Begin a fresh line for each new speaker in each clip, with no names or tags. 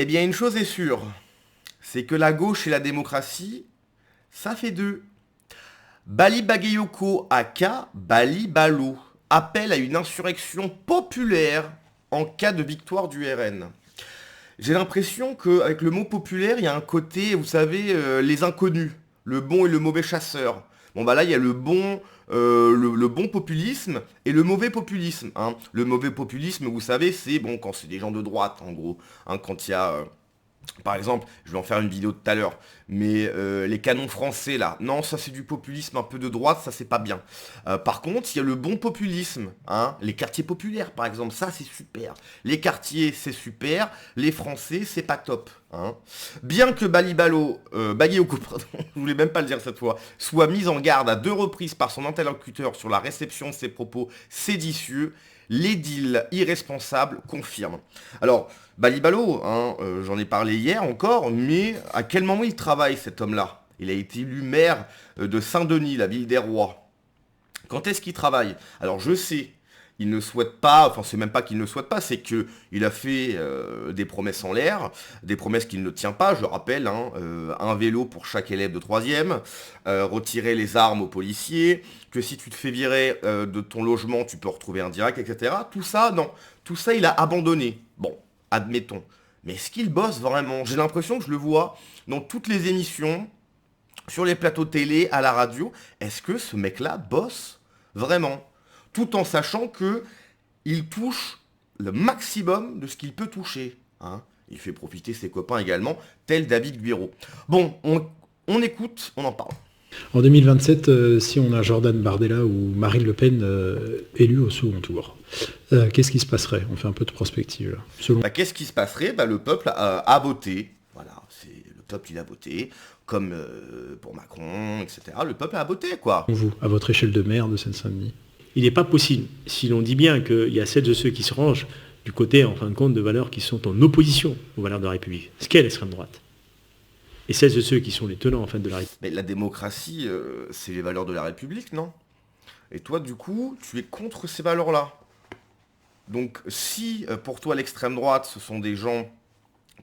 Eh bien, une chose est sûre, c'est que la gauche et la démocratie, ça fait deux. Bali Bagayoko aka Bali Balo appelle à une insurrection populaire en cas de victoire du RN. J'ai l'impression qu'avec le mot populaire, il y a un côté, vous savez, les inconnus, le bon et le mauvais chasseur. Bon bah là, il y a le bon populisme et le mauvais populisme, hein. Le mauvais populisme, vous savez, c'est bon quand c'est des gens de droite, en gros. Hein, quand il y a, par exemple, je vais en faire une vidéo tout à l'heure, mais les canons français là, non, ça c'est du populisme un peu de droite, ça c'est pas bien. Par contre, il y a le bon populisme, hein, les quartiers populaires par exemple, ça c'est super. Les quartiers c'est super, les Français c'est pas top. Hein. Bien que Bagayoko, pardon, je voulais même pas le dire cette fois, soit mise en garde à 2 reprises par son interlocuteur sur la réception de ses propos séditieux, l'édile irresponsable confirme. Alors, Balibalo, hein, j'en ai parlé hier encore, mais à quel moment il travaille cet homme-là? Il a été élu maire de Saint-Denis, la ville des rois. Quand est-ce qu'il travaille? Alors je sais, il ne souhaite pas, enfin c'est même pas qu'il ne souhaite pas, c'est qu'il a fait des promesses en l'air, des promesses qu'il ne tient pas, je rappelle, hein, un vélo pour chaque élève de 3e, retirer les armes aux policiers, que si tu te fais virer de ton logement, tu peux retrouver un direct, etc. Tout ça, non, tout ça il a abandonné. Bon, admettons. Mais est-ce qu'il bosse vraiment? J'ai l'impression que je le vois dans toutes les émissions, sur les plateaux télé, à la radio. Est-ce que ce mec-là bosse vraiment? Tout en sachant que il touche le maximum de ce qu'il peut toucher. Hein. Il fait profiter ses copains également, tel David Guiraud. Bon, on écoute, on en parle.
En 2027, si on a Jordan Bardella ou Marine Le Pen élus au second tour, qu'est-ce qui se passerait? On fait un peu de prospective là. Selon...
Qu'est-ce qui se passerait? Le peuple a voté. Voilà, c'est le peuple il a voté. Comme pour Macron, etc. Le peuple a voté, quoi.
Vous, à votre échelle de maire de Seine-Saint-Denis.
Il n'est pas possible, si l'on dit bien qu'il y a celles de ceux qui se rangent du côté, en fin de compte, de valeurs qui sont en opposition aux valeurs de la République, ce qu'est l'extrême droite, et celles de ceux qui sont les tenants, en fait, de la République.
Mais la démocratie, c'est les valeurs de la République, non? Et toi, du coup, tu es contre ces valeurs-là. Donc, si pour toi, l'extrême droite, ce sont des gens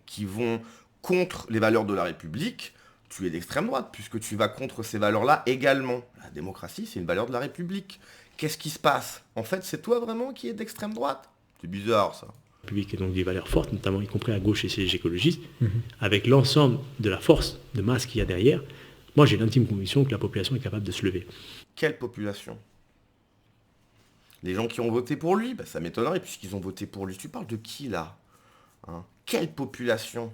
qui vont contre les valeurs de la République, tu es d'extrême droite, puisque tu vas contre ces valeurs-là également. La démocratie, c'est une valeur de la République. Qu'est-ce qui se passe? En fait, c'est toi vraiment qui es d'extrême droite? C'est bizarre, ça.
La République est donc des valeurs fortes, notamment y compris à gauche et chez les écologistes, avec l'ensemble de la force de masse qu'il y a derrière. Moi, j'ai l'intime conviction que la population est capable de se lever.
Quelle population? Les gens qui ont voté pour lui? Ça m'étonnerait, puisqu'ils ont voté pour lui. Tu parles de qui, là? Hein? Quelle population?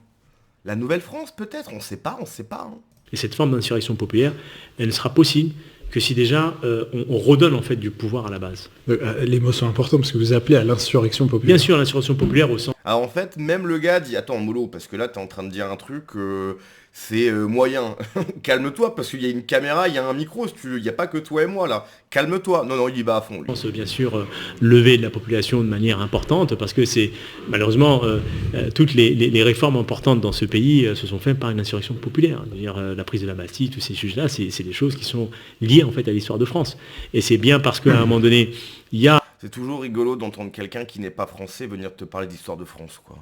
La Nouvelle-France, peut-être? On ne sait pas, Hein.
Et cette forme d'insurrection populaire, elle ne sera possible que si déjà on redonne en fait du pouvoir à la base.
Les mots sont importants parce que vous appelez à l'insurrection populaire.
Bien sûr, l'insurrection populaire au sens...
Alors en fait, même le gars dit, attends Molo, parce que là t'es en train de dire un truc, c'est moyen. Calme-toi, parce qu'il y a une caméra, il y a un micro, si tu veux, il n'y a pas que toi et moi là. Calme-toi. Non, il y va à fond. Lui.
Bien sûr, lever de la population de manière importante, parce que c'est malheureusement toutes les réformes importantes dans ce pays se sont faites par une insurrection populaire. C'est-à-dire la prise de la Bastille, tous ces sujets-là, c'est des choses qui sont liées en fait à l'histoire de France. Et c'est bien parce qu'à un moment donné, il y a...
C'est toujours rigolo d'entendre quelqu'un qui n'est pas français venir te parler d'histoire de France, quoi.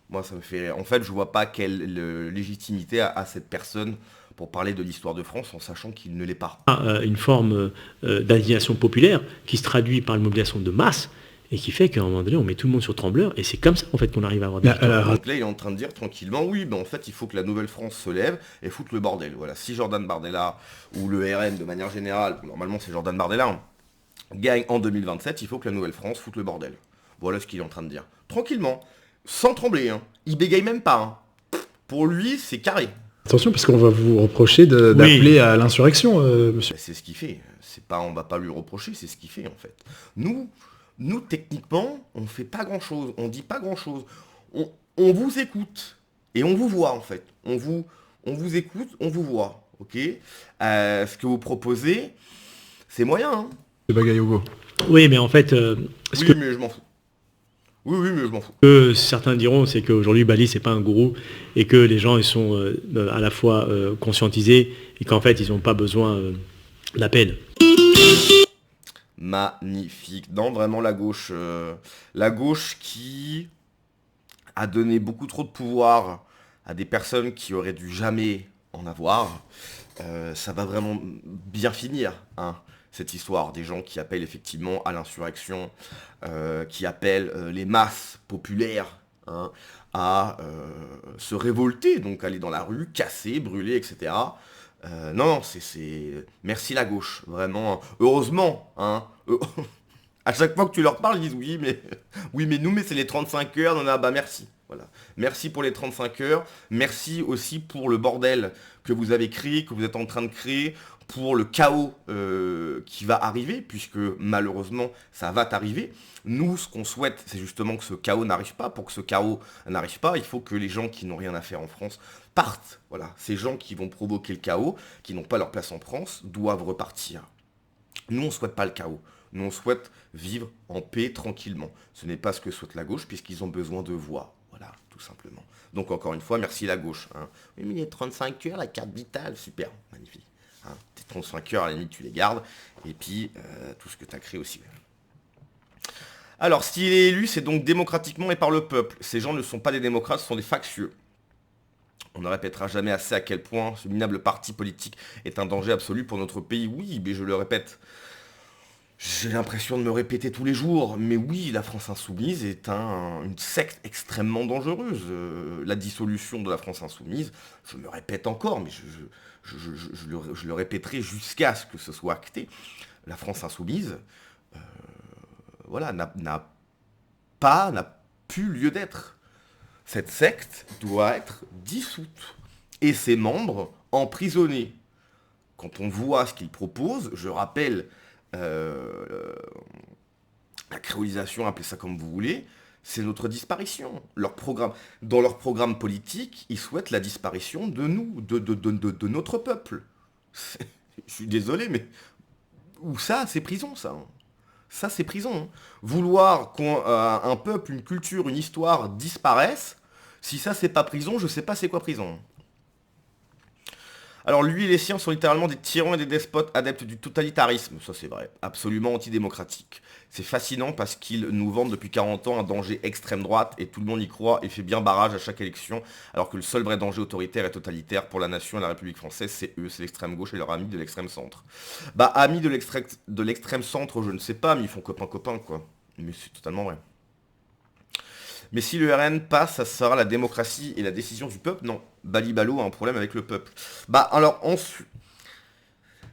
Moi, ça me fait... En fait, je vois pas quelle légitimité a cette personne pour parler de l'histoire de France en sachant qu'il ne l'est pas.
Une forme d'indignation populaire qui se traduit par une mobilisation de masse et qui fait qu'à un moment donné, on met tout le monde sur trembleur et c'est comme ça en fait qu'on arrive à avoir des victoires.
Donc là, il est en train de dire tranquillement, oui, en fait, il faut que la Nouvelle-France se lève et foute le bordel. Voilà, si Jordan Bardella ou le RN de manière générale, normalement c'est Jordan Bardella, hein, gagne en 2027, il faut que la Nouvelle-France foute le bordel. Voilà ce qu'il est en train de dire. Tranquillement, sans trembler, hein. Il bégaye même pas. Hein. Pour lui, c'est carré.
Attention, parce qu'on va vous reprocher d'appeler à l'insurrection, monsieur.
C'est ce qu'il fait. On va pas lui reprocher, c'est ce qu'il fait en fait. Nous, techniquement, on fait pas grand-chose. On dit pas grand-chose. On vous écoute et on vous voit en fait. On vous écoute, on vous voit. Ok. Ce que vous proposez, c'est moyen. Hein.
C'est Bagayogo.
Oui, mais en fait...
mais je m'en fous. Oui, mais je m'en fous.
Que certains diront, c'est qu'aujourd'hui, Bali, c'est pas un gourou, et que les gens, ils sont à la fois conscientisés, et qu'en fait, ils n'ont pas besoin d'appel.
Magnifique. Non, vraiment la gauche qui à donner beaucoup trop de pouvoir à des personnes qui auraient dû jamais en avoir, ça va vraiment bien finir, hein, cette histoire. Des gens qui appellent effectivement à l'insurrection, qui appellent les masses populaires, hein, à se révolter, donc aller dans la rue, casser, brûler, etc. Non, merci la gauche, vraiment. Heureusement, hein. À chaque fois que tu leur parles, ils disent oui, mais nous, mais c'est les 35 heures. Non, non, bah merci. Voilà. Merci pour les 35 heures. Merci aussi pour le bordel que vous avez créé, que vous êtes en train de créer, pour le chaos qui va arriver, puisque malheureusement, ça va t'arriver. Nous, ce qu'on souhaite, c'est justement que ce chaos n'arrive pas. Pour que ce chaos n'arrive pas, il faut que les gens qui n'ont rien à faire en France partent. Voilà. Ces gens qui vont provoquer le chaos, qui n'ont pas leur place en France, doivent repartir. Nous, on ne souhaite pas le chaos. Nous, on souhaite vivre en paix, tranquillement. Ce n'est pas ce que souhaite la gauche, puisqu'ils ont besoin de voix. Voilà, tout simplement. Donc, encore une fois, merci la gauche. Hein. Oui, mais les 35 heures, la carte vitale, super, magnifique. Hein. Tes 35 heures, à la limite, tu les gardes. Et puis, tout ce que tu as créé aussi. Alors, s'il est élu, c'est donc démocratiquement et par le peuple. Ces gens ne sont pas des démocrates, ce sont des factieux. On ne répétera jamais assez à quel point ce minable parti politique est un danger absolu pour notre pays. Oui, mais je le répète. J'ai l'impression de me répéter tous les jours, mais oui, la France Insoumise est une secte extrêmement dangereuse. La dissolution de la France Insoumise, je me répète encore, mais je le répéterai jusqu'à ce que ce soit acté. La France Insoumise, voilà, n'a plus lieu d'être. Cette secte doit être dissoute et ses membres emprisonnés. Quand on voit ce qu'ils proposent, je rappelle la créolisation, appelez ça comme vous voulez, c'est notre disparition. Dans leur programme politique, ils souhaitent la disparition de nous, de notre peuple. Je suis désolé, mais où ça, c'est prison, ça. Ça, c'est prison. Hein. Vouloir qu'un peuple, une culture, une histoire disparaissent, si ça, c'est pas prison, je sais pas c'est quoi prison. Alors lui et les siens sont littéralement des tyrans et des despotes adeptes du totalitarisme, ça c'est vrai, absolument antidémocratique. C'est fascinant parce qu'ils nous vendent depuis 40 ans un danger extrême droite et tout le monde y croit et fait bien barrage à chaque élection, alors que le seul vrai danger autoritaire et totalitaire pour la nation et la République française, c'est eux, c'est l'extrême gauche et leurs amis de l'extrême centre. Bah amis de l'extrême centre, je ne sais pas, mais ils font copain-copain quoi. Mais c'est totalement vrai. Mais si le RN passe, ça sera la démocratie et la décision du peuple? Non. Balibalo a un problème avec le peuple. Bah alors, ensuite,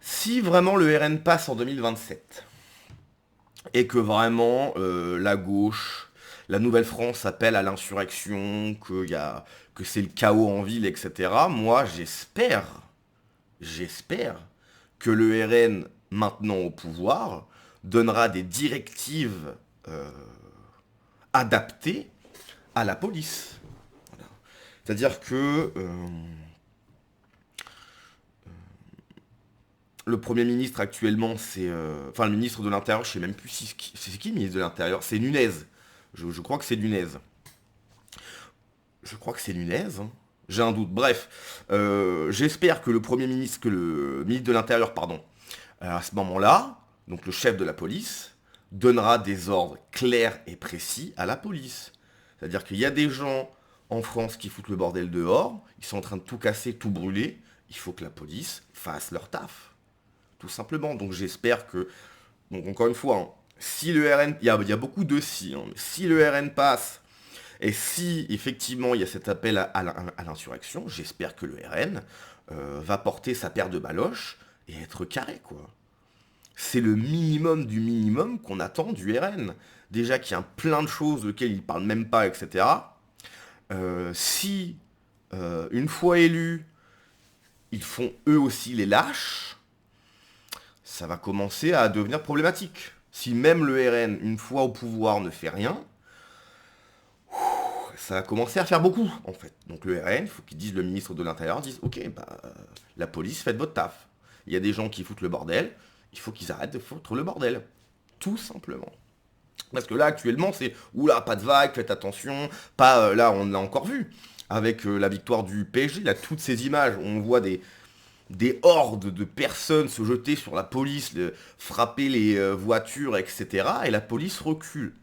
si vraiment le RN passe en 2027, et que vraiment la gauche, la Nouvelle-France appelle à l'insurrection, que c'est le chaos en ville, etc., moi j'espère que le RN, maintenant au pouvoir, donnera des directives adaptées à la police. Voilà. C'est-à-dire que le Premier ministre actuellement, c'est... Enfin, le ministre de l'Intérieur, je sais même plus si... C'est qui le ministre de l'Intérieur? C'est Nunez. Je crois que c'est Nunez. Je crois que c'est Nunez. Hein. J'ai un doute. Bref, j'espère que le ministre de l'Intérieur, pardon, à ce moment-là, donc le chef de la police, donnera des ordres clairs et précis à la police. C'est-à-dire qu'il y a des gens en France qui foutent le bordel dehors, ils sont en train de tout casser, tout brûler, il faut que la police fasse leur taf. Tout simplement. Donc j'espère que... Donc encore une fois, hein, si le RN... Il y a beaucoup de si. Hein, si le RN passe, et si effectivement il y a cet appel à l'insurrection, j'espère que le RN va porter sa paire de baloches et être carré, quoi. C'est le minimum du minimum qu'on attend du RN. Déjà qu'il y a plein de choses auxquelles ils ne parlent même pas, etc. Si, une fois élus, ils font eux aussi les lâches, ça va commencer à devenir problématique. Si même le RN, une fois au pouvoir, ne fait rien, ça va commencer à faire beaucoup, en fait. Donc le RN, il faut qu'ils disent, le ministre de l'Intérieur dise, ok, la police, faites votre taf. Il y a des gens qui foutent le bordel, il faut qu'ils arrêtent de foutre le bordel. Tout simplement. Parce que là, actuellement, c'est, oula, pas de vague, faites attention, pas, là, on l'a encore vu, avec la victoire du PSG, là, toutes ces images, où on voit des hordes de personnes se jeter sur la police, frapper les voitures, etc., et la police recule.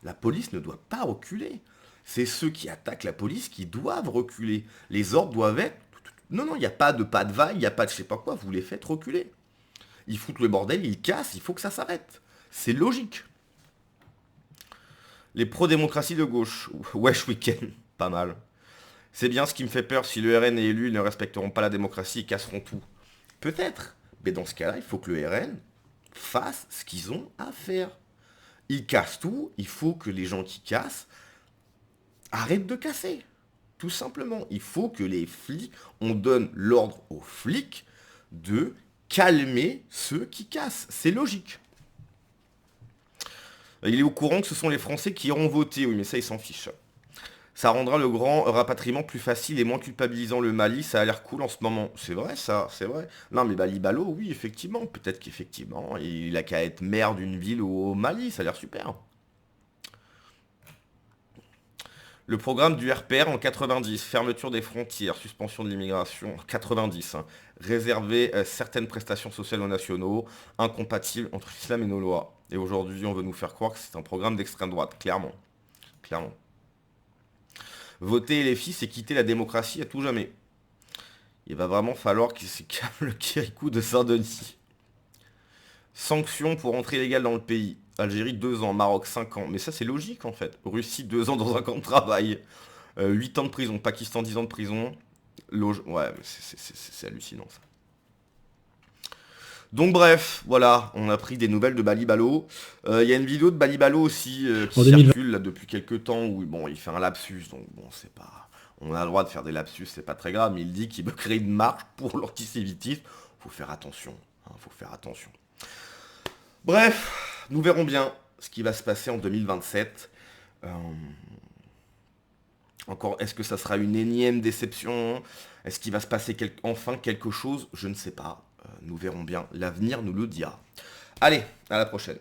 La police ne doit pas reculer. C'est ceux qui attaquent la police qui doivent reculer. Les ordres doivent être... Non, il n'y a pas de vague, il n'y a pas de je sais pas quoi, vous les faites reculer. Ils foutent le bordel, ils cassent, il faut que ça s'arrête. C'est logique. Les pro-démocratie de gauche. Wesh week-end, pas mal. C'est bien ce qui me fait peur, si le RN est élu, ils ne respecteront pas la démocratie, ils casseront tout. Peut-être, mais dans ce cas-là, il faut que le RN fasse ce qu'ils ont à faire. Ils cassent tout, il faut que les gens qui cassent arrêtent de casser. Tout simplement, il faut que les flics, on donne l'ordre aux flics de calmer ceux qui cassent. C'est logique. Il est au courant que ce sont les Français qui iront voter. Oui, mais ça, ils s'en fichent. Ça rendra le grand rapatriement plus facile et moins culpabilisant. Le Mali, ça a l'air cool en ce moment. C'est vrai, ça, c'est vrai. Non, mais Bali-Balo, oui, effectivement. Peut-être qu'effectivement, il a qu'à être maire d'une ville au Mali. Ça a l'air super. Le programme du RPR en 90, fermeture des frontières, suspension de l'immigration en 90, réserver certaines prestations sociales aux nationaux, incompatibles entre l'islam et nos lois. Et aujourd'hui, on veut nous faire croire que c'est un programme d'extrême droite, clairement. Clairement. Voter les filles, c'est quitter la démocratie à tout jamais. Il va vraiment falloir qu'il se calme le Kirikou de Saint-Denis. Sanctions pour entrée illégale dans le pays. Algérie 2 ans, Maroc 5 ans. Mais ça c'est logique en fait. Russie 2 ans dans un camp de travail. 8 ans de prison. Pakistan 10 ans de prison. Ouais, c'est hallucinant ça. Donc bref, voilà, on a pris des nouvelles de Bali-Balo. Il y a une vidéo de Bali-Balo aussi qui circule là, depuis quelques temps où bon, il fait un lapsus. Donc bon, c'est pas... On a le droit de faire des lapsus, c'est pas très grave. Mais il dit qu'il veut créer une marche pour l'antisémitisme. Faut faire attention. Faut faire attention. Bref, nous verrons bien ce qui va se passer en 2027. Encore, est-ce que ça sera une énième déception? Est-ce qu'il va se passer enfin quelque chose? Je ne sais pas. Nous verrons bien. L'avenir nous le dira. Allez, à la prochaine.